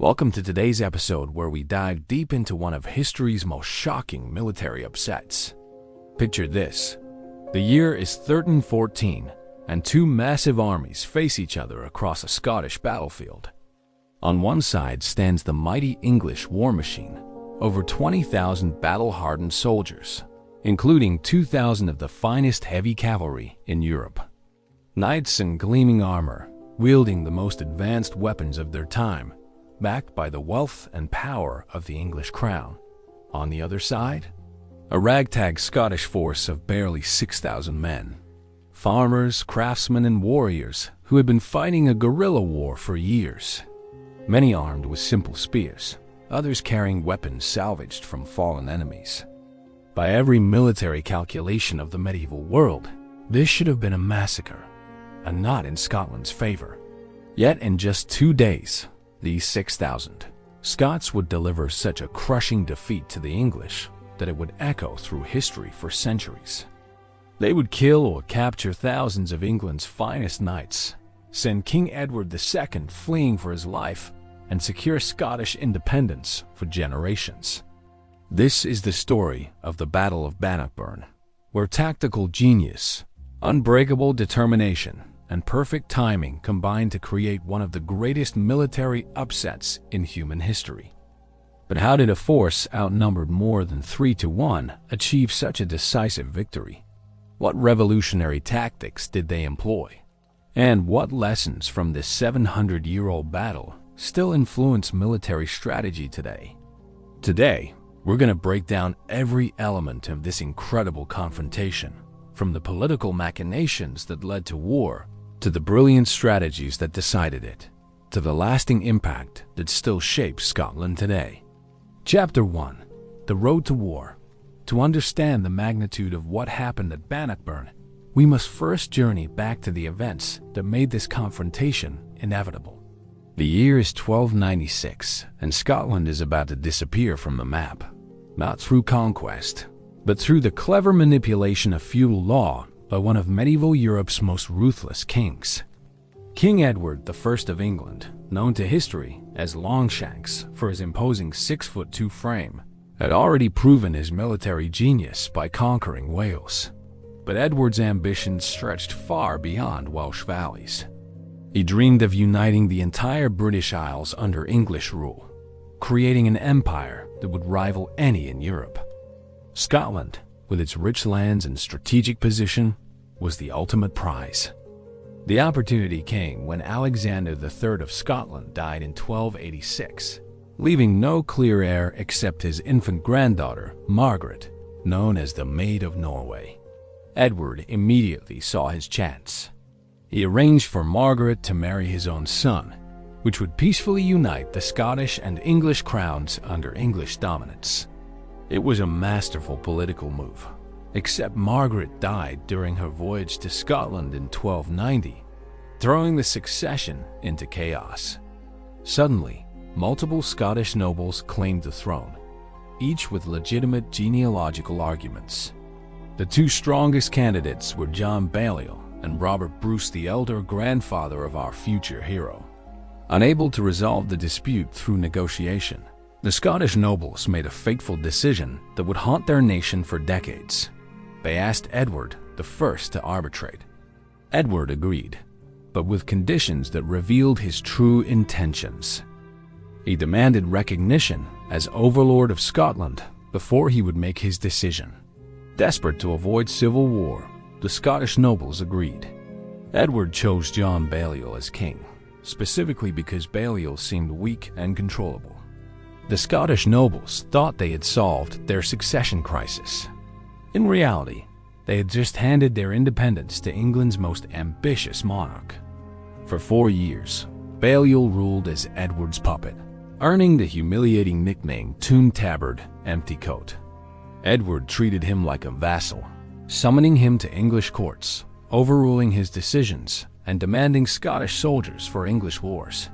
Welcome to today's episode where we dive deep into one of history's most shocking military upsets. Picture this. The year is 1314, and two massive armies face each other across a Scottish battlefield. On one side stands the mighty English war machine, over 20,000 battle-hardened soldiers, including 2,000 of the finest heavy cavalry in Europe. Knights in gleaming armor, wielding the most advanced weapons of their time, backed by the wealth and power of the English crown. On the other side, a ragtag Scottish force of barely 6,000 men. Farmers, craftsmen, and warriors who had been fighting a guerrilla war for years. Many armed with simple spears, others carrying weapons salvaged from fallen enemies. By every military calculation of the medieval world, this should have been a massacre, and not in Scotland's favor. Yet in just 2 days, these 6,000 Scots would deliver such a crushing defeat to the English that it would echo through history for centuries. They would kill or capture thousands of England's finest knights, send King Edward II fleeing for his life, and secure Scottish independence for generations. This is the story of the Battle of Bannockburn, where tactical genius, unbreakable determination, and perfect timing combined to create one of the greatest military upsets in human history. But how did a force outnumbered more than 3-1 achieve such a decisive victory? What revolutionary tactics did they employ? And what lessons from this 700-year-old battle still influence military strategy today? Today, we're going to break down every element of this incredible confrontation, from the political machinations that led to war, to the brilliant strategies that decided it, to the lasting impact that still shapes Scotland today. Chapter 1. The Road to War. To understand the magnitude of what happened at Bannockburn, we must first journey back to the events that made this confrontation inevitable. The year is 1296, and Scotland is about to disappear from the map, not through conquest, but through the clever manipulation of feudal law by one of medieval Europe's most ruthless kings. King Edward I of England, known to history as Longshanks for his imposing 6'2" frame, had already proven his military genius by conquering Wales. But Edward's ambitions stretched far beyond Welsh valleys. He dreamed of uniting the entire British Isles under English rule, creating an empire that would rival any in Europe. Scotland, with its rich lands and strategic position, was the ultimate prize. The opportunity came when Alexander III of Scotland died in 1286, leaving no clear heir except his infant granddaughter, Margaret, known as the Maid of Norway. Edward immediately saw his chance. He arranged for Margaret to marry his own son, which would peacefully unite the Scottish and English crowns under English dominance. It was a masterful political move, except Margaret died during her voyage to Scotland in 1290, throwing the succession into chaos. Suddenly, multiple Scottish nobles claimed the throne, each with legitimate genealogical arguments. The two strongest candidates were John Balliol and Robert Bruce, the elder grandfather of our future hero. Unable to resolve the dispute through negotiation, the Scottish nobles made a fateful decision that would haunt their nation for decades. They asked Edward I to arbitrate. Edward agreed, but with conditions that revealed his true intentions. He demanded recognition as overlord of Scotland before he would make his decision. Desperate to avoid civil war, the Scottish nobles agreed. Edward chose John Balliol as king, specifically because Balliol seemed weak and controllable. The Scottish nobles thought they had solved their succession crisis. In reality, they had just handed their independence to England's most ambitious monarch. For 4 years, Balliol ruled as Edward's puppet, earning the humiliating nickname Toon Tabard, Empty Coat. Edward treated him like a vassal, summoning him to English courts, overruling his decisions, and demanding Scottish soldiers for English wars.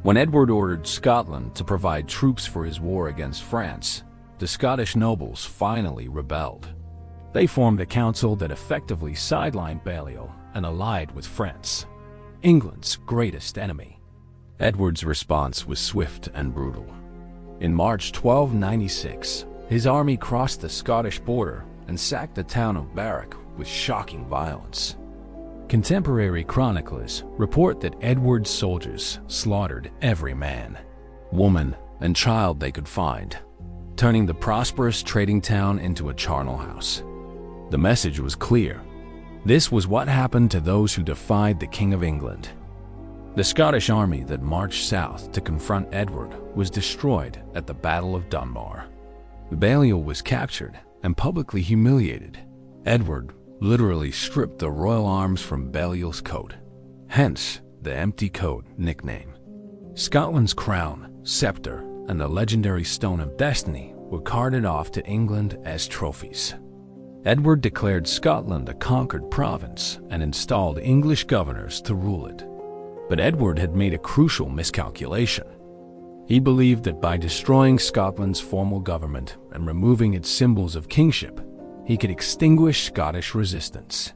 When Edward ordered Scotland to provide troops for his war against France, the Scottish nobles finally rebelled. They formed a council that effectively sidelined Balliol and allied with France, England's greatest enemy. Edward's response was swift and brutal. In March 1296, his army crossed the Scottish border and sacked the town of Bannockburn with shocking violence. Contemporary chroniclers report that Edward's soldiers slaughtered every man, woman, and child they could find, turning the prosperous trading town into a charnel house. The message was clear. This was what happened to those who defied the King of England. The Scottish army that marched south to confront Edward was destroyed at the Battle of Dunbar. Balliol was captured and publicly humiliated. Edward literally stripped the royal arms from Balliol's coat, hence the empty coat nickname. Scotland's crown, scepter, and the legendary Stone of Destiny were carted off to England as trophies. Edward declared Scotland a conquered province and installed English governors to rule it. But Edward had made a crucial miscalculation. He believed that by destroying Scotland's formal government and removing its symbols of kingship, he could extinguish Scottish resistance.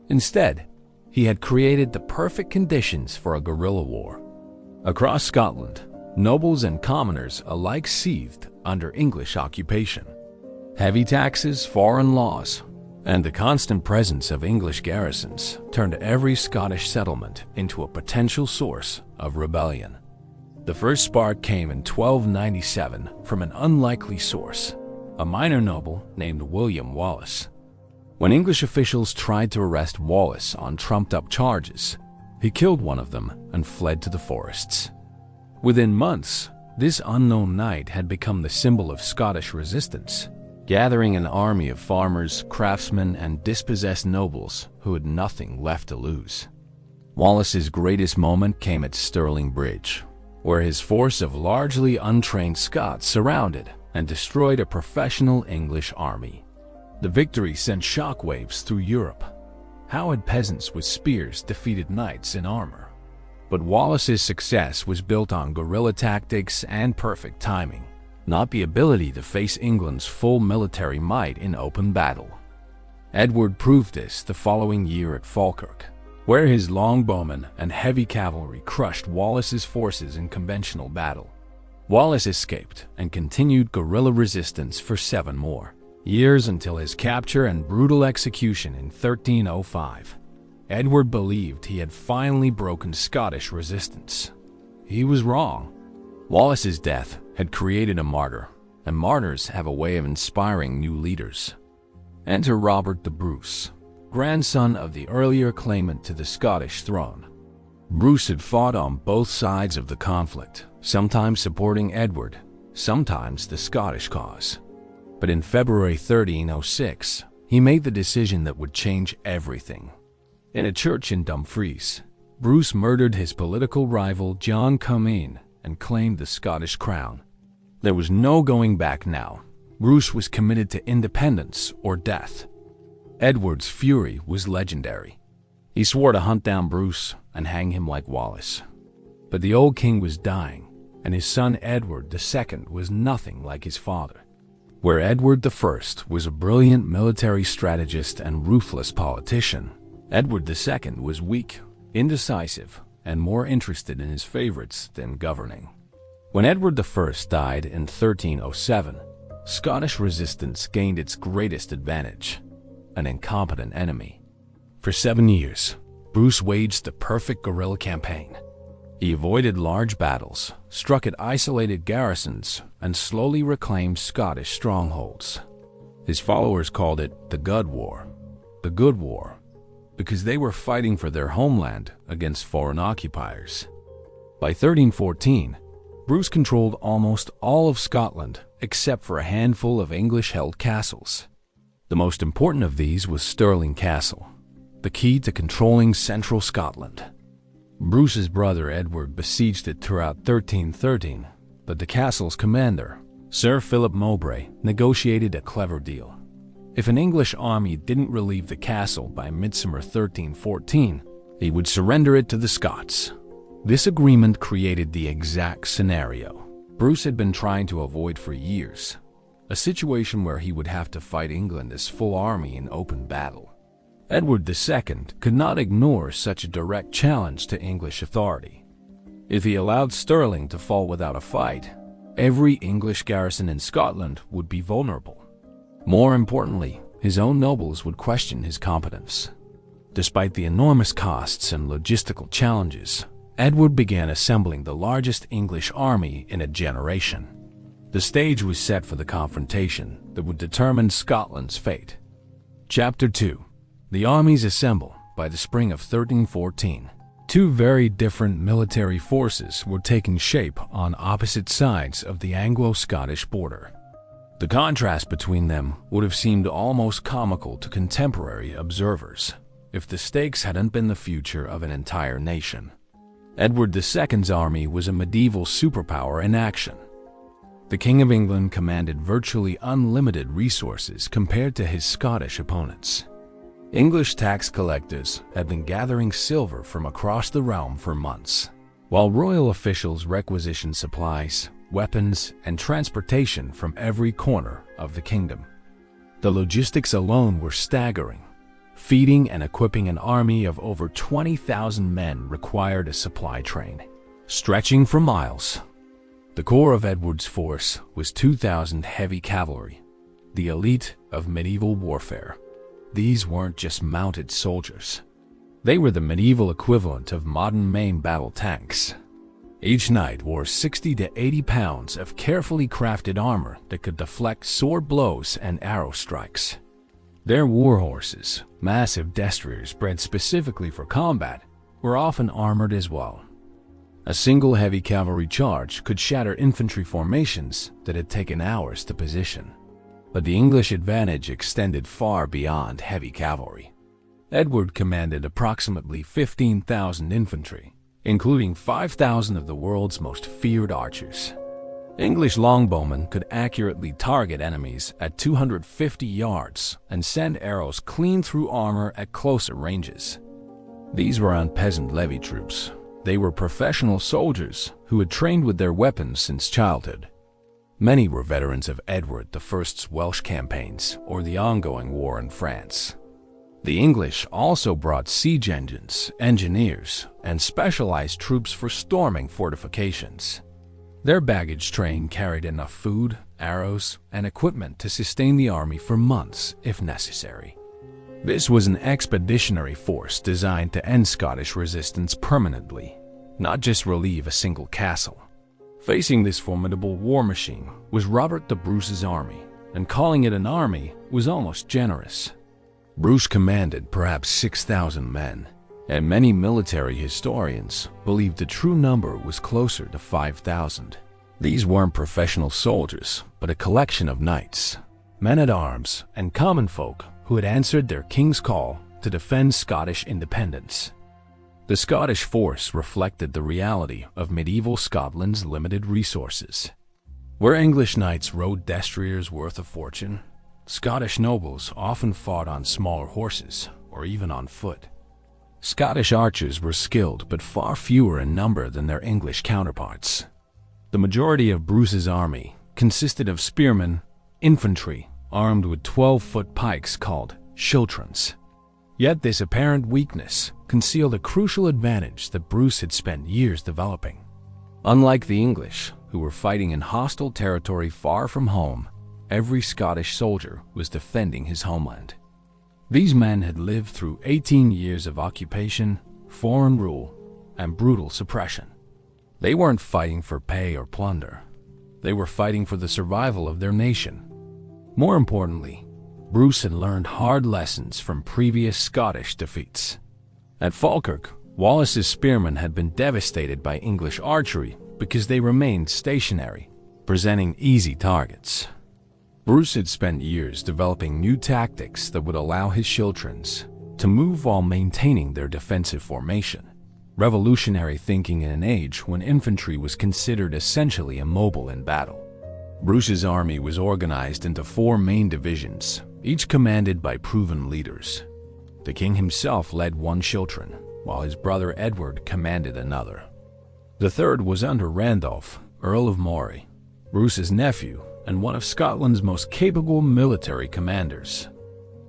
Instead, he had created the perfect conditions for a guerrilla war. Across Scotland, nobles and commoners alike seethed under English occupation. Heavy taxes, foreign laws, and the constant presence of English garrisons turned every Scottish settlement into a potential source of rebellion. The first spark came in 1297 from an unlikely source, a minor noble named William Wallace. When English officials tried to arrest Wallace on trumped-up charges, he killed one of them and fled to the forests. Within months, this unknown knight had become the symbol of Scottish resistance, gathering an army of farmers, craftsmen, and dispossessed nobles who had nothing left to lose. Wallace's greatest moment came at Stirling Bridge, where his force of largely untrained Scots surrounded and destroyed a professional English army. The victory sent shockwaves through Europe. How had peasants with spears defeated knights in armor? But Wallace's success was built on guerrilla tactics and perfect timing, not the ability to face England's full military might in open battle. Edward proved this the following year at Falkirk, where his longbowmen and heavy cavalry crushed Wallace's forces in conventional battle. Wallace escaped and continued guerrilla resistance for 7 more years until his capture and brutal execution in 1305. Edward believed he had finally broken Scottish resistance. He was wrong. Wallace's death had created a martyr, and martyrs have a way of inspiring new leaders. Enter Robert the Bruce, grandson of the earlier claimant to the Scottish throne. Bruce had fought on both sides of the conflict, sometimes supporting Edward, sometimes the Scottish cause. But in February 1306, he made the decision that would change everything. In a church in Dumfries, Bruce murdered his political rival John Comyn and claimed the Scottish crown. There was no going back now. Bruce was committed to independence or death. Edward's fury was legendary. He swore to hunt down Bruce and hang him like Wallace. But the old king was dying, and his son Edward II was nothing like his father. Where Edward I was a brilliant military strategist and ruthless politician, Edward II was weak, indecisive, and more interested in his favorites than governing. When Edward I died in 1307, Scottish resistance gained its greatest advantage: an incompetent enemy. For 7 years, Bruce waged the perfect guerrilla campaign. He avoided large battles, struck at isolated garrisons, and slowly reclaimed Scottish strongholds. His followers called it the Good War, because they were fighting for their homeland against foreign occupiers. By 1314, Bruce controlled almost all of Scotland except for a handful of English-held castles. The most important of these was Stirling Castle, the key to controlling central Scotland. Bruce's brother Edward besieged it throughout 1313, but the castle's commander, Sir Philip Mowbray, negotiated a clever deal. If an English army didn't relieve the castle by midsummer 1314, he would surrender it to the Scots. This agreement created the exact scenario Bruce had been trying to avoid for years, a situation where he would have to fight England's full army in open battle. Edward II could not ignore such a direct challenge to English authority. If he allowed Stirling to fall without a fight, every English garrison in Scotland would be vulnerable. More importantly, his own nobles would question his competence. Despite the enormous costs and logistical challenges, Edward began assembling the largest English army in a generation. The stage was set for the confrontation that would determine Scotland's fate. Chapter 2. The armies assemble. By the spring of 1314, two very different military forces were taking shape on opposite sides of the Anglo-Scottish border. The contrast between them would have seemed almost comical to contemporary observers if the stakes hadn't been the future of an entire nation. Edward II's army was a medieval superpower in action. The King of England commanded virtually unlimited resources compared to his Scottish opponents. English tax collectors had been gathering silver from across the realm for months, while royal officials requisitioned supplies, weapons, and transportation from every corner of the kingdom. The logistics alone were staggering. Feeding and equipping an army of over 20,000 men required a supply train, stretching for miles. The core of Edward's force was 2,000 heavy cavalry, the elite of medieval warfare. These weren't just mounted soldiers. They were the medieval equivalent of modern main battle tanks. Each knight wore 60 to 80 pounds of carefully crafted armor that could deflect sword blows and arrow strikes. Their war horses, massive destriers bred specifically for combat, were often armored as well. A single heavy cavalry charge could shatter infantry formations that had taken hours to position. But the English advantage extended far beyond heavy cavalry. Edward commanded approximately 15,000 infantry, including 5,000 of the world's most feared archers. English longbowmen could accurately target enemies at 250 yards and send arrows clean through armor at closer ranges. These weren't peasant levy troops. They were professional soldiers who had trained with their weapons since childhood. Many were veterans of Edward I's Welsh campaigns or the ongoing war in France. The English also brought siege engines, engineers, and specialized troops for storming fortifications. Their baggage train carried enough food, arrows, and equipment to sustain the army for months if necessary. This was an expeditionary force designed to end Scottish resistance permanently, not just relieve a single castle. Facing this formidable war machine was Robert the Bruce's army, and calling it an army was almost generous. Bruce commanded perhaps 6,000 men, and many military historians believe the true number was closer to 5,000. These weren't professional soldiers, but a collection of knights, men-at-arms, and common folk who had answered their king's call to defend Scottish independence. The Scottish force reflected the reality of medieval Scotland's limited resources. Where English knights rode destriers worth a fortune, Scottish nobles often fought on smaller horses or even on foot. Scottish archers were skilled but far fewer in number than their English counterparts. The majority of Bruce's army consisted of spearmen, infantry, armed with 12-foot pikes called schiltrons. Yet this apparent weakness concealed a crucial advantage that Bruce had spent years developing. Unlike the English, who were fighting in hostile territory far from home, every Scottish soldier was defending his homeland. These men had lived through 18 years of occupation, foreign rule, and brutal suppression. They weren't fighting for pay or plunder. They were fighting for the survival of their nation. More importantly, Bruce had learned hard lessons from previous Scottish defeats. At Falkirk, Wallace's spearmen had been devastated by English archery because they remained stationary, presenting easy targets. Bruce had spent years developing new tactics that would allow his schiltrons to move while maintaining their defensive formation. Revolutionary thinking in an age when infantry was considered essentially immobile in battle. Bruce's army was organized into 4 main divisions, each commanded by proven leaders. The king himself led one schiltron, while his brother Edward commanded another. The third was under Randolph, Earl of Moray, Bruce's nephew, and one of Scotland's most capable military commanders.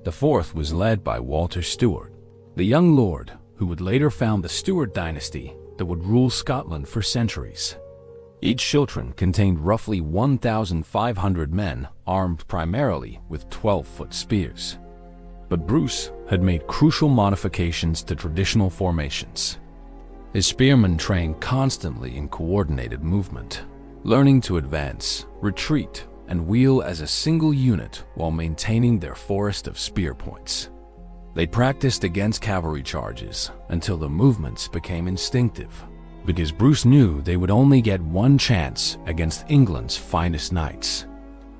The fourth was led by Walter Stewart, the young lord who would later found the Stuart dynasty that would rule Scotland for centuries. Each schiltron contained roughly 1,500 men armed primarily with 12-foot spears. But Bruce had made crucial modifications to traditional formations. His spearmen trained constantly in coordinated movement, learning to advance, retreat, and wheel as a single unit while maintaining their forest of spear points. They practiced against cavalry charges until the movements became instinctive, because Bruce knew they would only get one chance against England's finest knights.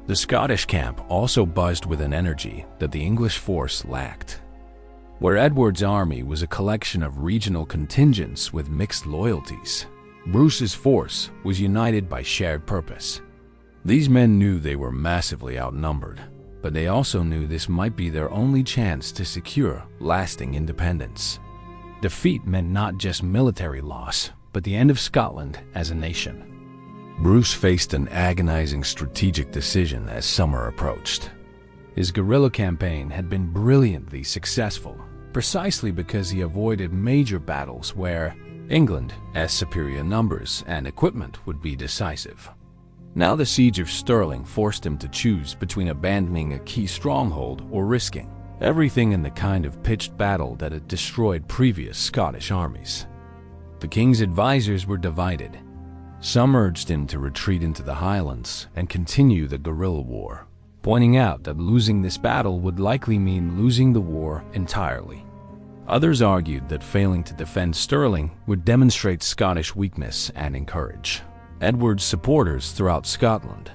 The Scottish camp also buzzed with an energy that the English force lacked. Where Edward's army was a collection of regional contingents with mixed loyalties, Bruce's force was united by shared purpose. These men knew they were massively outnumbered, but they also knew this might be their only chance to secure lasting independence. Defeat meant not just military loss, but the end of Scotland as a nation. Bruce faced an agonizing strategic decision as summer approached. His guerrilla campaign had been brilliantly successful, precisely because he avoided major battles where England's superior numbers and equipment would be decisive. Now the siege of Stirling forced him to choose between abandoning a key stronghold or risking everything in the kind of pitched battle that had destroyed previous Scottish armies. The king's advisors were divided. Some urged him to retreat into the Highlands and continue the guerrilla war, pointing out that losing this battle would likely mean losing the war entirely. Others argued that failing to defend Stirling would demonstrate Scottish weakness and encourage Edward's supporters throughout Scotland.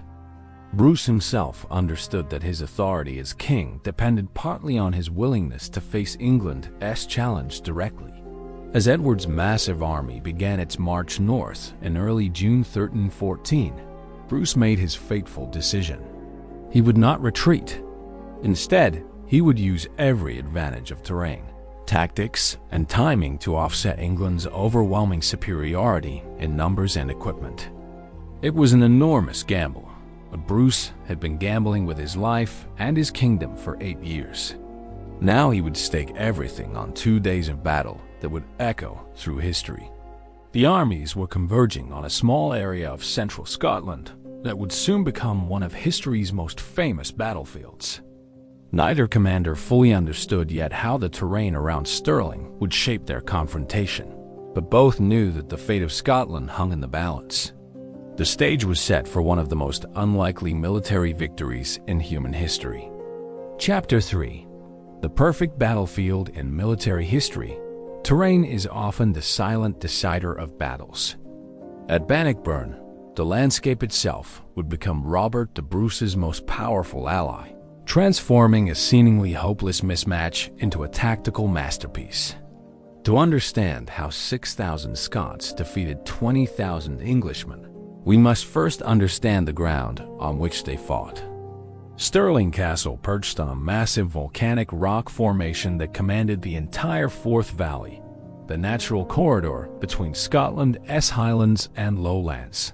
Bruce himself understood that his authority as king depended partly on his willingness to face England's challenge directly. As Edward's massive army began its march north in early June 1314, Bruce made his fateful decision. He would not retreat. Instead, he would use every advantage of terrain, tactics, and timing to offset England's overwhelming superiority in numbers and equipment. It was an enormous gamble, but Bruce had been gambling with his life and his kingdom for 8 years. Now he would stake everything on 2 days of battle that would echo through history. The armies were converging on a small area of central Scotland that would soon become one of history's most famous battlefields. Neither commander fully understood yet how the terrain around Stirling would shape their confrontation, but both knew that the fate of Scotland hung in the balance. The stage was set for one of the most unlikely military victories in human history. Chapter 3. The perfect battlefield in military history. Terrain is often the silent decider of battles. At Bannockburn, the landscape itself would become Robert the Bruce's most powerful ally, transforming a seemingly hopeless mismatch into a tactical masterpiece. To understand how 6,000 Scots defeated 20,000 Englishmen, we must first understand the ground on which they fought. Stirling Castle perched on a massive volcanic rock formation that commanded the entire Forth Valley, the natural corridor between Scotland's highlands and lowlands.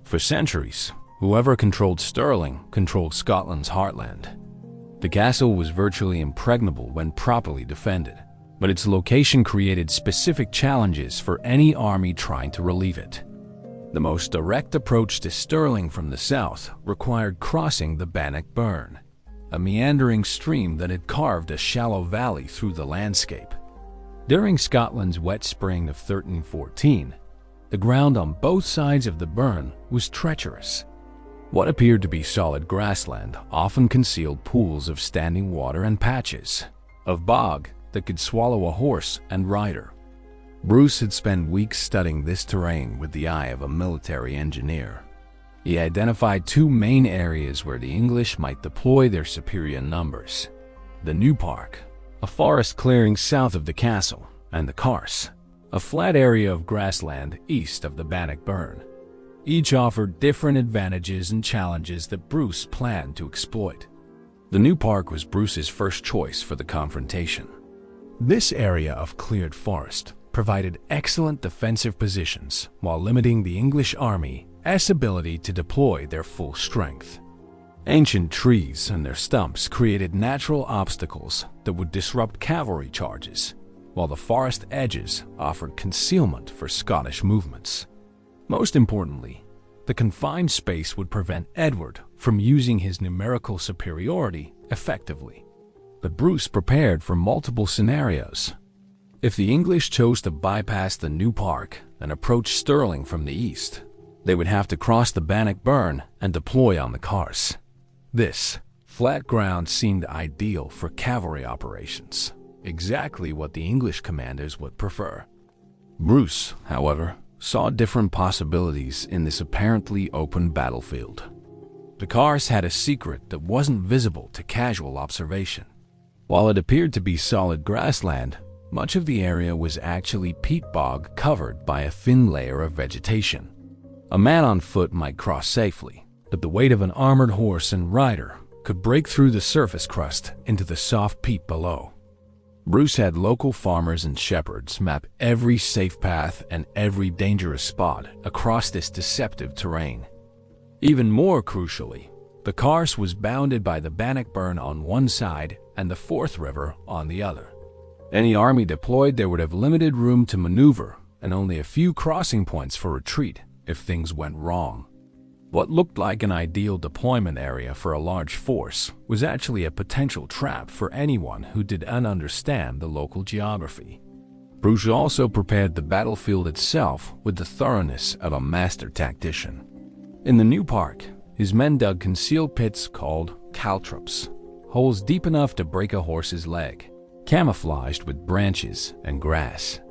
For centuries, whoever controlled Stirling controlled Scotland's heartland. The castle was virtually impregnable when properly defended, but its location created specific challenges for any army trying to relieve it. The most direct approach to Stirling from the south required crossing the Bannockburn, a meandering stream that had carved a shallow valley through the landscape. During Scotland's wet spring of 1314, the ground on both sides of the burn was treacherous. What appeared to be solid grassland often concealed pools of standing water and patches of bog that could swallow a horse and rider. Bruce had spent weeks studying this terrain with the eye of a military engineer. He identified 2 main areas where the English might deploy their superior numbers: the New Park, a forest clearing south of the castle, and the Carse, a flat area of grassland east of the Bannockburn. Each offered different advantages and challenges that Bruce planned to exploit. The New Park was Bruce's first choice for the confrontation. This area of cleared forest provided excellent defensive positions while limiting the English army's ability to deploy their full strength. Ancient trees and their stumps created natural obstacles that would disrupt cavalry charges, while the forest edges offered concealment for Scottish movements. Most importantly, the confined space would prevent Edward from using his numerical superiority effectively. But Bruce prepared for multiple scenarios. If the English chose to bypass the new park and approach Stirling from the east, they would have to cross the Bannockburn and deploy on the Carse. This flat ground seemed ideal for cavalry operations, exactly what the English commanders would prefer. Bruce, however, saw different possibilities in this apparently open battlefield. The Carse had a secret that wasn't visible to casual observation. While it appeared to be solid grassland, much of the area was actually peat bog covered by a thin layer of vegetation. A man on foot might cross safely, but the weight of an armored horse and rider could break through the surface crust into the soft peat below. Bruce had local farmers and shepherds map every safe path and every dangerous spot across this deceptive terrain. Even more crucially, the Carse was bounded by the Bannockburn on one side and the Forth River on the other. Any army deployed there would have limited room to maneuver and only a few crossing points for retreat if things went wrong. What looked like an ideal deployment area for a large force was actually a potential trap for anyone who did not understand the local geography. Bruce also prepared the battlefield itself with the thoroughness of a master tactician. In the new park, his men dug concealed pits called caltrops, holes deep enough to break a horse's leg, camouflaged with branches and grass.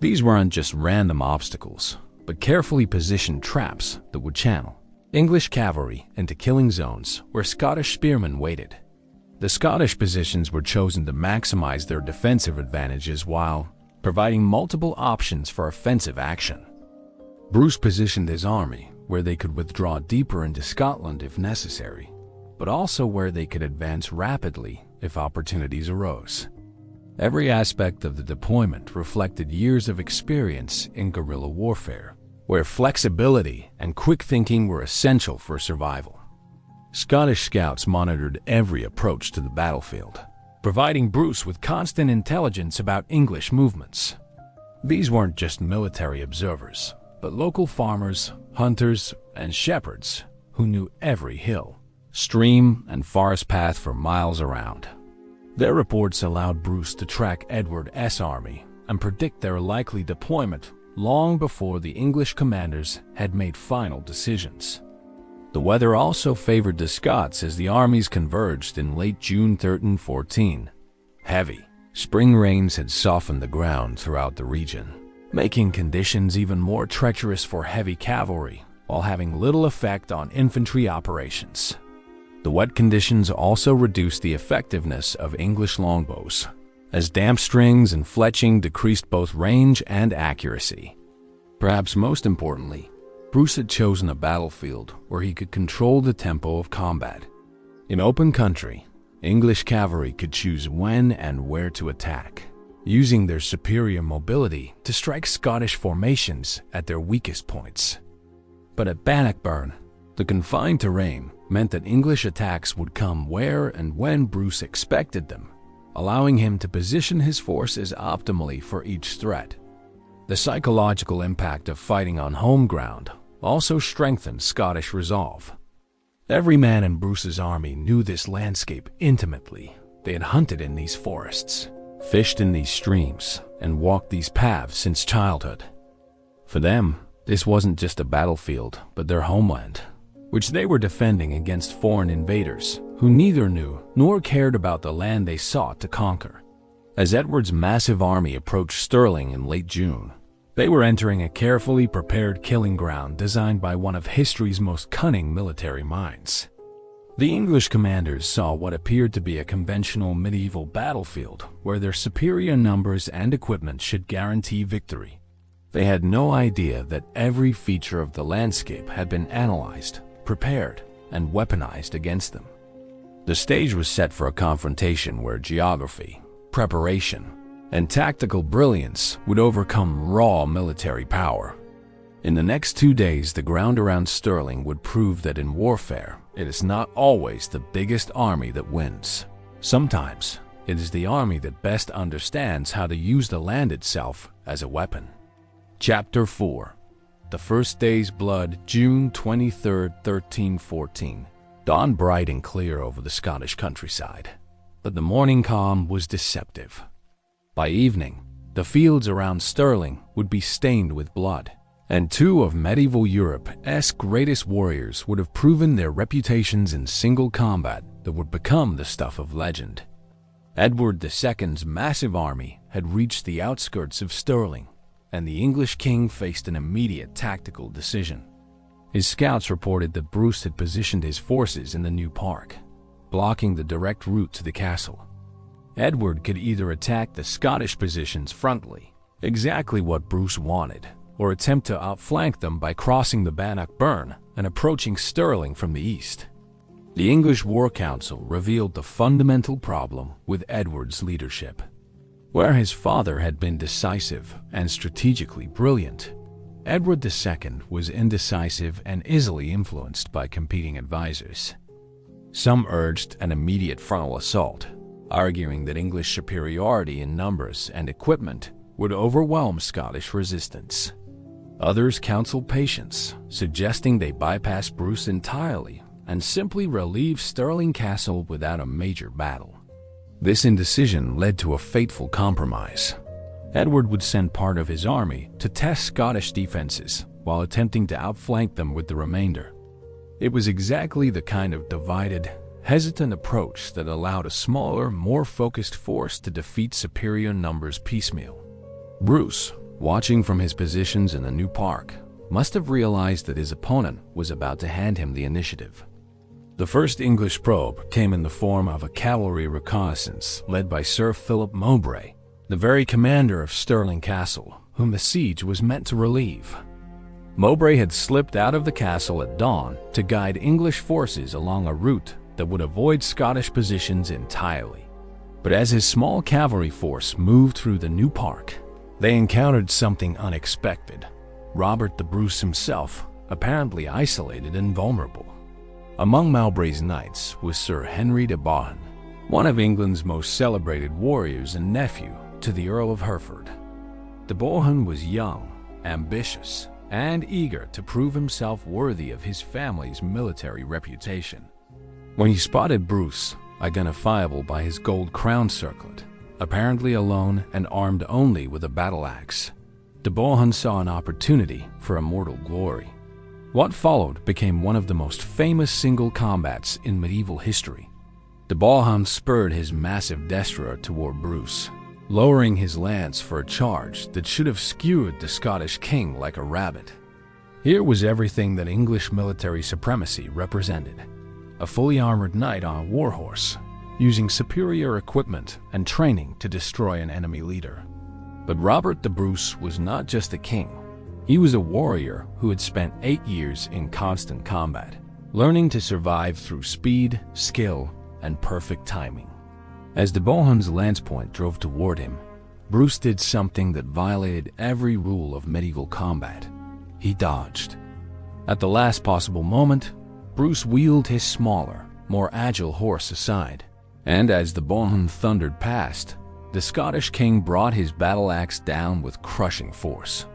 These weren't just random obstacles, but carefully positioned traps that would channel English cavalry into killing zones where Scottish spearmen waited. The Scottish positions were chosen to maximize their defensive advantages while providing multiple options for offensive action. Bruce positioned his army where they could withdraw deeper into Scotland if necessary, but also where they could advance rapidly if opportunities arose. Every aspect of the deployment reflected years of experience in guerrilla warfare, where flexibility and quick thinking were essential for survival. Scottish scouts monitored every approach to the battlefield, providing Bruce with constant intelligence about English movements. These weren't just military observers, but local farmers, hunters, and shepherds who knew every hill, stream, and forest path for miles around. Their reports allowed Bruce to track Edward's army and predict their likely deployment long before the English commanders had made final decisions. The weather also favored the Scots as the armies converged in late June 1314. Heavy spring rains had softened the ground throughout the region, making conditions even more treacherous for heavy cavalry while having little effect on infantry operations. The wet conditions also reduced the effectiveness of English longbows, as damp strings and fletching decreased both range and accuracy. Perhaps most importantly, Bruce had chosen a battlefield where he could control the tempo of combat. In open country, English cavalry could choose when and where to attack, using their superior mobility to strike Scottish formations at their weakest points. But at Bannockburn, the confined terrain meant that English attacks would come where and when Bruce expected them, allowing him to position his forces optimally for each threat. The psychological impact of fighting on home ground also strengthened Scottish resolve. Every man in Bruce's army knew this landscape intimately. They had hunted in these forests, fished in these streams, and walked these paths since childhood. For them, this wasn't just a battlefield, but their homeland, which they were defending against foreign invaders who neither knew nor cared about the land they sought to conquer. As Edward's massive army approached Stirling in late June, they were entering a carefully prepared killing ground designed by one of history's most cunning military minds. The English commanders saw what appeared to be a conventional medieval battlefield where their superior numbers and equipment should guarantee victory. They had no idea that every feature of the landscape had been analyzed, prepared, and weaponized against them. The stage was set for a confrontation where geography, preparation, and tactical brilliance would overcome raw military power. In the next 2 days, the ground around Stirling would prove that in warfare, it is not always the biggest army that wins. Sometimes, It is the army that best understands how to use the land itself as a weapon. Chapter 4. The First Day's Blood, June 23, 1314. Dawn bright and clear over the Scottish countryside, but the morning calm was deceptive. By evening, the fields around Stirling would be stained with blood, and two of medieval Europe's greatest warriors would have proven their reputations in single combat that would become the stuff of legend. Edward II's massive army had reached the outskirts of Stirling, and the English king faced an immediate tactical decision. His scouts reported that Bruce had positioned his forces in the new park, blocking the direct route to the castle. Edward could either attack the Scottish positions frontally, exactly what Bruce wanted, or attempt to outflank them by crossing the Bannockburn and approaching Stirling from the east. The English War Council revealed the fundamental problem with Edward's leadership. Where his father had been decisive and strategically brilliant, Edward II was indecisive and easily influenced by competing advisors. Some urged an immediate frontal assault, arguing that English superiority in numbers and equipment would overwhelm Scottish resistance. Others counseled patience, suggesting they bypass Bruce entirely and simply relieve Stirling Castle without a major battle. This indecision led to a fateful compromise. Edward would send part of his army to test Scottish defenses while attempting to outflank them with the remainder. It was exactly the kind of divided, hesitant approach that allowed a smaller, more focused force to defeat superior numbers piecemeal. Bruce, watching from his positions in the new park, must have realized that his opponent was about to hand him the initiative. The first English probe came in the form of a cavalry reconnaissance led by Sir Philip Mowbray, the very commander of Stirling Castle, whom the siege was meant to relieve. Mowbray had slipped out of the castle at dawn to guide English forces along a route that would avoid Scottish positions entirely. But as his small cavalry force moved through the new park, they encountered something unexpected. Robert the Bruce himself, apparently isolated and vulnerable. Among Mowbray's knights was Sir Henry de Bohun, one of England's most celebrated warriors and nephew to the Earl of Hereford. De Bohun was young, ambitious, and eager to prove himself worthy of his family's military reputation. When he spotted Bruce, identifiable by his gold crown circlet, apparently alone and armed only with a battle axe, de Bohun saw an opportunity for immortal glory. What followed became one of the most famous single combats in medieval history. De Bohun spurred his massive destrier toward Bruce, lowering his lance for a charge that should have skewered the Scottish king like a rabbit. Here was everything that English military supremacy represented. A fully armored knight on a warhorse, using superior equipment and training to destroy an enemy leader. But Robert the Bruce was not just a king. He was a warrior who had spent 8 years in constant combat, learning to survive through speed, skill, and perfect timing. As de Bohun's lance point drove toward him, Bruce did something that violated every rule of medieval combat. He dodged. At the last possible moment, Bruce wheeled his smaller, more agile horse aside, and as de Bohun thundered past, the Scottish king brought his battle axe down with crushing force.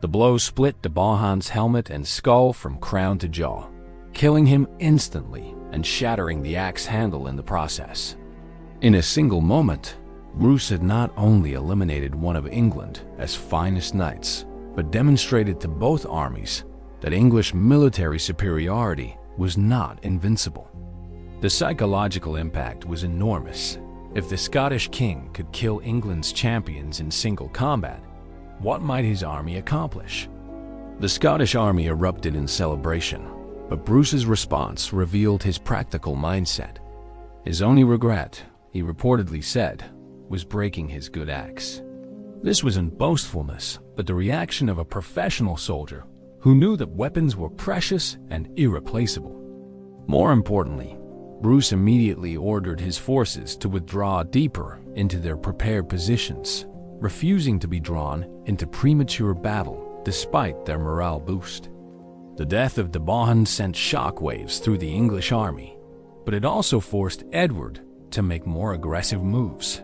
The blow split de Bohun's helmet and skull from crown to jaw, killing him instantly and shattering the axe handle in the process. In a single moment, Bruce had not only eliminated one of England's finest knights, but demonstrated to both armies that English military superiority was not invincible. The psychological impact was enormous. If the Scottish king could kill England's champions in single combat, what might his army accomplish? The Scottish army erupted in celebration, but Bruce's response revealed his practical mindset. His only regret, he reportedly said, was breaking his good axe. This wasn't boastfulness, but the reaction of a professional soldier who knew that weapons were precious and irreplaceable. More importantly, Bruce immediately ordered his forces to withdraw deeper into their prepared positions, refusing to be drawn into premature battle despite their morale boost. The death of de Bohun sent shockwaves through the English army, but it also forced Edward to make more aggressive moves.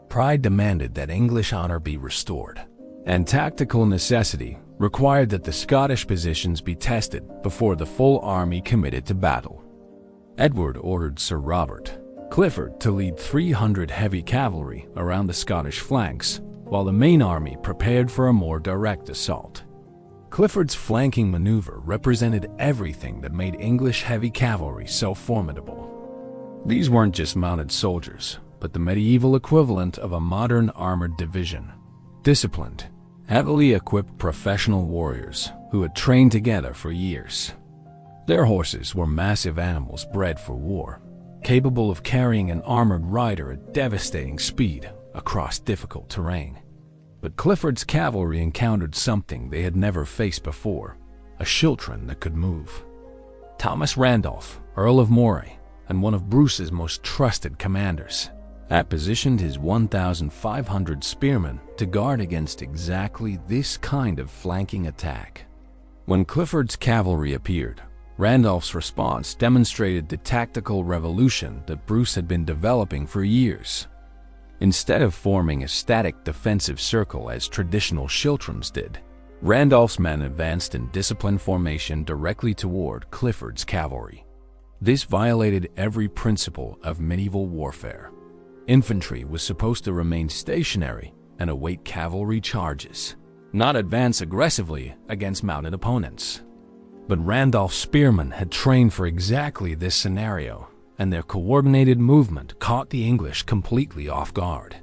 Pride demanded that English honor be restored, and tactical necessity required that the Scottish positions be tested before the full army committed to battle. Edward ordered Sir Robert Clifford to lead 300 heavy cavalry around the Scottish flanks, while the main army prepared for a more direct assault. Clifford's flanking maneuver represented everything that made English heavy cavalry so formidable. These weren't just mounted soldiers, but the medieval equivalent of a modern armored division. Disciplined, heavily equipped professional warriors who had trained together for years. Their horses were massive animals bred for war, capable of carrying an armored rider at devastating speed across difficult terrain. But Clifford's cavalry encountered something they had never faced before, a schiltron that could move. Thomas Randolph, Earl of Moray, and one of Bruce's most trusted commanders, had positioned his 1,500 spearmen to guard against exactly this kind of flanking attack. When Clifford's cavalry appeared, Randolph's response demonstrated the tactical revolution that Bruce had been developing for years. Instead of forming a static defensive circle as traditional schiltrons did, Randolph's men advanced in disciplined formation directly toward Clifford's cavalry. This violated every principle of medieval warfare. Infantry was supposed to remain stationary and await cavalry charges, not advance aggressively against mounted opponents. But Randolph's spearmen had trained for exactly this scenario, and their coordinated movement caught the English completely off guard.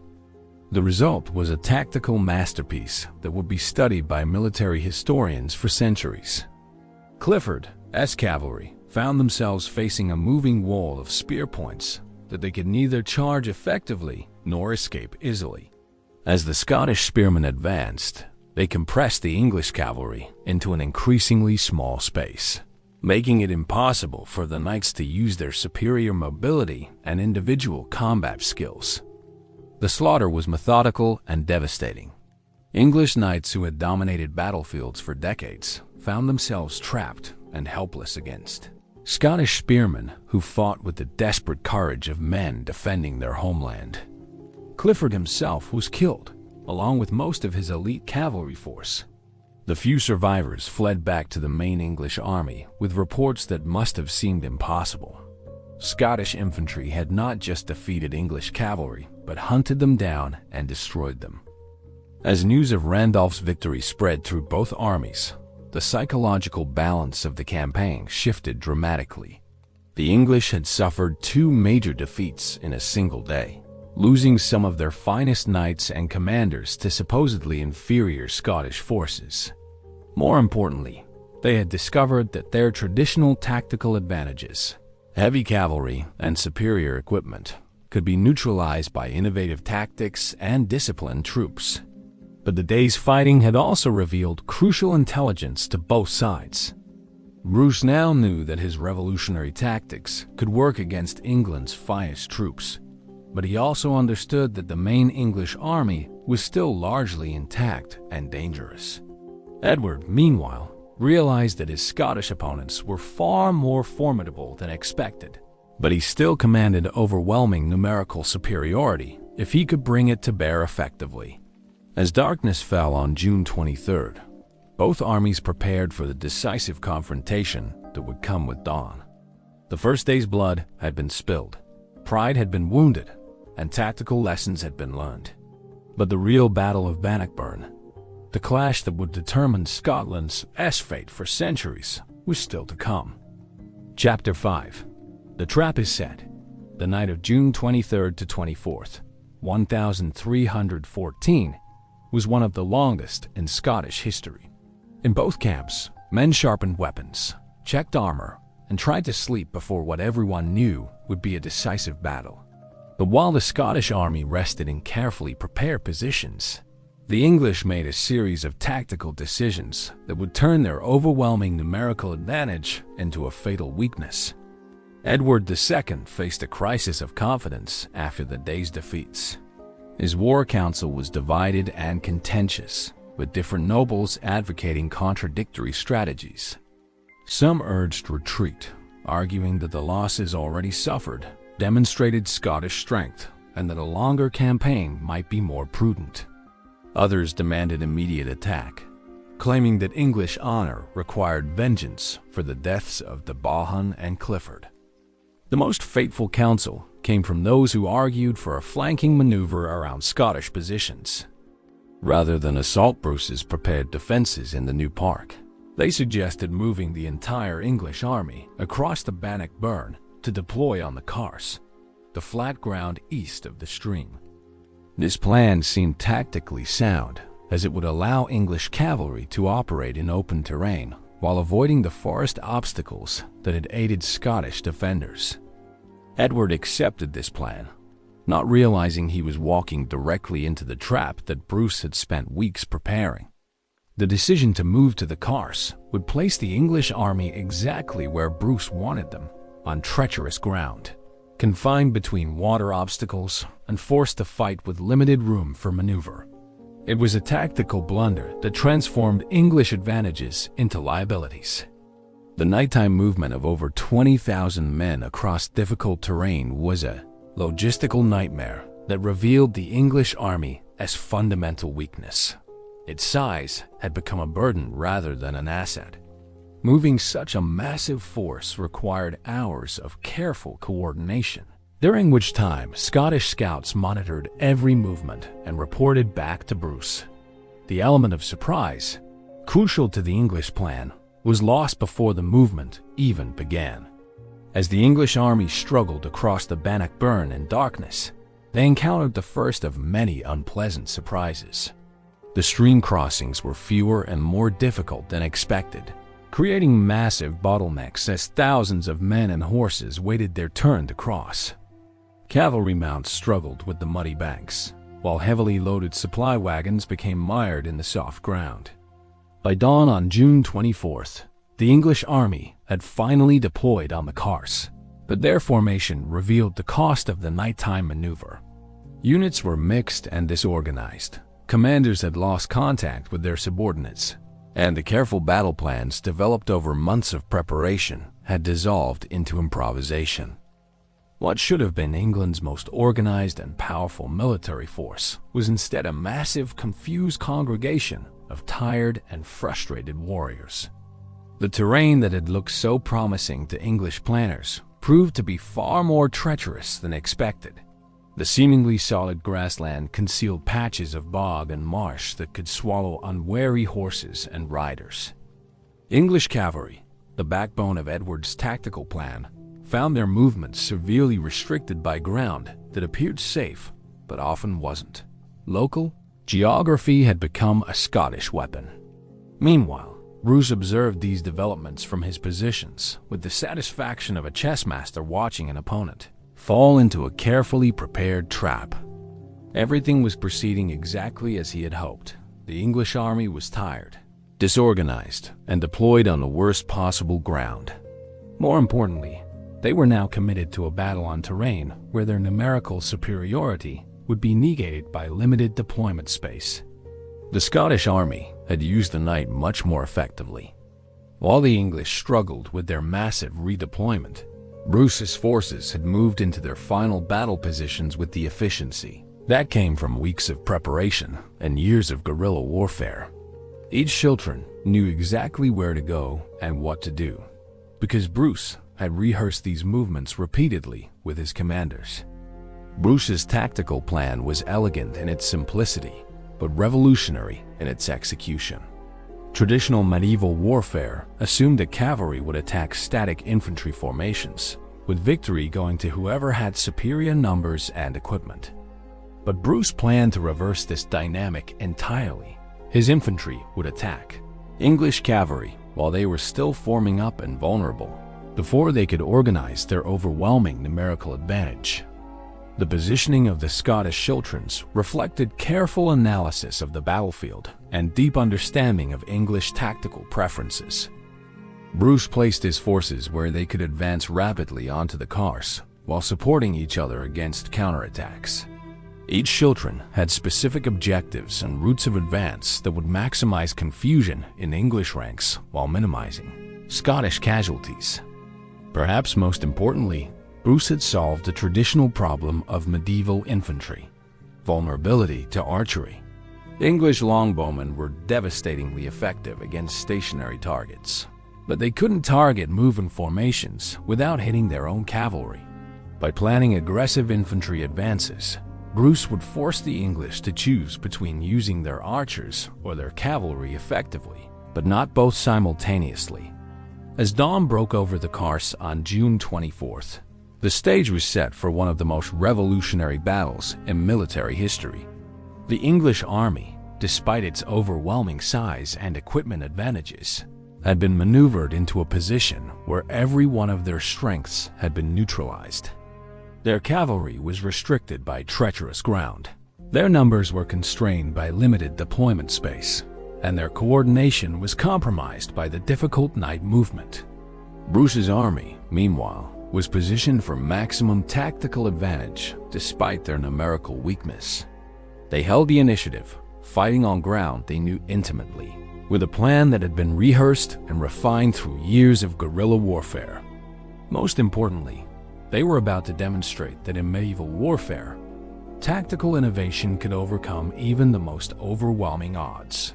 The result was a tactical masterpiece that would be studied by military historians for centuries. Clifford's cavalry found themselves facing a moving wall of spear points that they could neither charge effectively nor escape easily. As the Scottish spearmen advanced, they compressed the English cavalry into an increasingly small space, making it impossible for the knights to use their superior mobility and individual combat skills. The slaughter was methodical and devastating. English knights who had dominated battlefields for decades found themselves trapped and helpless against Scottish spearmen who fought with the desperate courage of men defending their homeland. Clifford himself was killed, along with most of his elite cavalry force. The few survivors fled back to the main English army with reports that must have seemed impossible. Scottish infantry had not just defeated English cavalry, but hunted them down and destroyed them. As news of Randolph's victory spread through both armies, the psychological balance of the campaign shifted dramatically. The English had suffered two major defeats in a single day, losing some of their finest knights and commanders to supposedly inferior Scottish forces. More importantly, they had discovered that their traditional tactical advantages, heavy cavalry and superior equipment, could be neutralized by innovative tactics and disciplined troops. But the day's fighting had also revealed crucial intelligence to both sides. Bruce now knew that his revolutionary tactics could work against England's finest troops, but he also understood that the main English army was still largely intact and dangerous. Edward, meanwhile, realized that his Scottish opponents were far more formidable than expected, but he still commanded overwhelming numerical superiority if he could bring it to bear effectively. As darkness fell on June 23rd, both armies prepared for the decisive confrontation that would come with dawn. The first day's blood had been spilled, pride had been wounded, and tactical lessons had been learned. But the real Battle of Bannockburn, the clash that would determine Scotland's fate for centuries, was still to come. Chapter 5. The trap is set. The night of June 23rd to 24th, 1314, was one of the longest in Scottish history. In both camps, men sharpened weapons, checked armor, and tried to sleep before what everyone knew would be a decisive battle. But while the Scottish army rested in carefully prepared positions, the English made a series of tactical decisions that would turn their overwhelming numerical advantage into a fatal weakness. Edward II faced a crisis of confidence after the day's defeats. His war council was divided and contentious, with different nobles advocating contradictory strategies. Some urged retreat, arguing that the losses already suffered demonstrated Scottish strength and that a longer campaign might be more prudent. Others demanded immediate attack, claiming that English honor required vengeance for the deaths of de Bohun and Clifford. The most fateful counsel came from those who argued for a flanking maneuver around Scottish positions. Rather than assault Bruce's prepared defenses in the new park, they suggested moving the entire English army across the Bannockburn to deploy on the Carse, the flat ground east of the stream. This plan seemed tactically sound, as it would allow English cavalry to operate in open terrain while avoiding the forest obstacles that had aided Scottish defenders. Edward accepted this plan, not realizing he was walking directly into the trap that Bruce had spent weeks preparing. The decision to move to the Carse would place the English army exactly where Bruce wanted them, on treacherous ground, confined between water obstacles and forced to fight with limited room for maneuver. It was a tactical blunder that transformed English advantages into liabilities. The nighttime movement of over 20,000 men across difficult terrain was a logistical nightmare that revealed the English army as fundamental weakness. Its size had become a burden rather than an asset. Moving such a massive force required hours of careful coordination, during which time Scottish scouts monitored every movement and reported back to Bruce. The element of surprise, crucial to the English plan, was lost before the movement even began. As the English army struggled across the Bannockburn in darkness, they encountered the first of many unpleasant surprises. The stream crossings were fewer and more difficult than expected, creating massive bottlenecks as thousands of men and horses waited their turn to cross. Cavalry mounts struggled with the muddy banks, while heavily loaded supply wagons became mired in the soft ground. By dawn on June 24th, the English army had finally deployed on the Carse, but their formation revealed the cost of the nighttime maneuver. Units were mixed and disorganized. Commanders had lost contact with their subordinates, and the careful battle plans developed over months of preparation had dissolved into improvisation. What should have been England's most organized and powerful military force was instead a massive, confused congregation of tired and frustrated warriors. The terrain that had looked so promising to English planners proved to be far more treacherous than expected. The seemingly solid grassland concealed patches of bog and marsh that could swallow unwary horses and riders. English cavalry, the backbone of Edward's tactical plan, found their movements severely restricted by ground that appeared safe, but often wasn't. Local geography had become a Scottish weapon. Meanwhile, Bruce observed these developments from his positions with the satisfaction of a chess master watching an opponent fall into a carefully prepared trap. Everything was proceeding exactly as he had hoped. The English army was tired, disorganized, and deployed on the worst possible ground. More importantly, they were now committed to a battle on terrain where their numerical superiority would be negated by limited deployment space. The Scottish army had used the night much more effectively. While the English struggled with their massive redeployment, Bruce's forces had moved into their final battle positions with the efficiency that came from weeks of preparation and years of guerrilla warfare. Each children knew exactly where to go and what to do, because Bruce had rehearsed these movements repeatedly with his commanders. Bruce's tactical plan was elegant in its simplicity, but revolutionary in its execution. Traditional medieval warfare assumed that cavalry would attack static infantry formations, with victory going to whoever had superior numbers and equipment. But Bruce planned to reverse this dynamic entirely. His infantry would attack English cavalry while they were still forming up and vulnerable, before they could organize their overwhelming numerical advantage. The positioning of the Scottish schiltrons reflected careful analysis of the battlefield and deep understanding of English tactical preferences. Bruce placed his forces where they could advance rapidly onto the Carse while supporting each other against counterattacks. Each schiltron had specific objectives and routes of advance that would maximize confusion in English ranks while minimizing Scottish casualties. Perhaps most importantly, Bruce had solved the traditional problem of medieval infantry: vulnerability to archery. English longbowmen were devastatingly effective against stationary targets, but they couldn't target moving formations without hitting their own cavalry. By planning aggressive infantry advances, Bruce would force the English to choose between using their archers or their cavalry effectively, but not both simultaneously. As dawn broke over the Carse on June 24th, the stage was set for one of the most revolutionary battles in military history. The English army, despite its overwhelming size and equipment advantages, had been maneuvered into a position where every one of their strengths had been neutralized. Their cavalry was restricted by treacherous ground. Their numbers were constrained by limited deployment space, and their coordination was compromised by the difficult night movement. Bruce's army, meanwhile, was positioned for maximum tactical advantage despite their numerical weakness. They held the initiative, fighting on ground they knew intimately, with a plan that had been rehearsed and refined through years of guerrilla warfare. Most importantly, they were about to demonstrate that in medieval warfare, tactical innovation could overcome even the most overwhelming odds.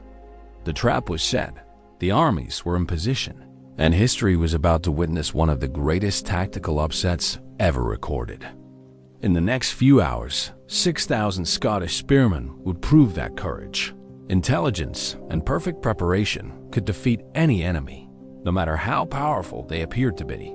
The trap was set, the armies were in position, and history was about to witness one of the greatest tactical upsets ever recorded. In the next few hours, 6,000 Scottish spearmen would prove that courage, intelligence, and perfect preparation could defeat any enemy, no matter how powerful they appeared to be.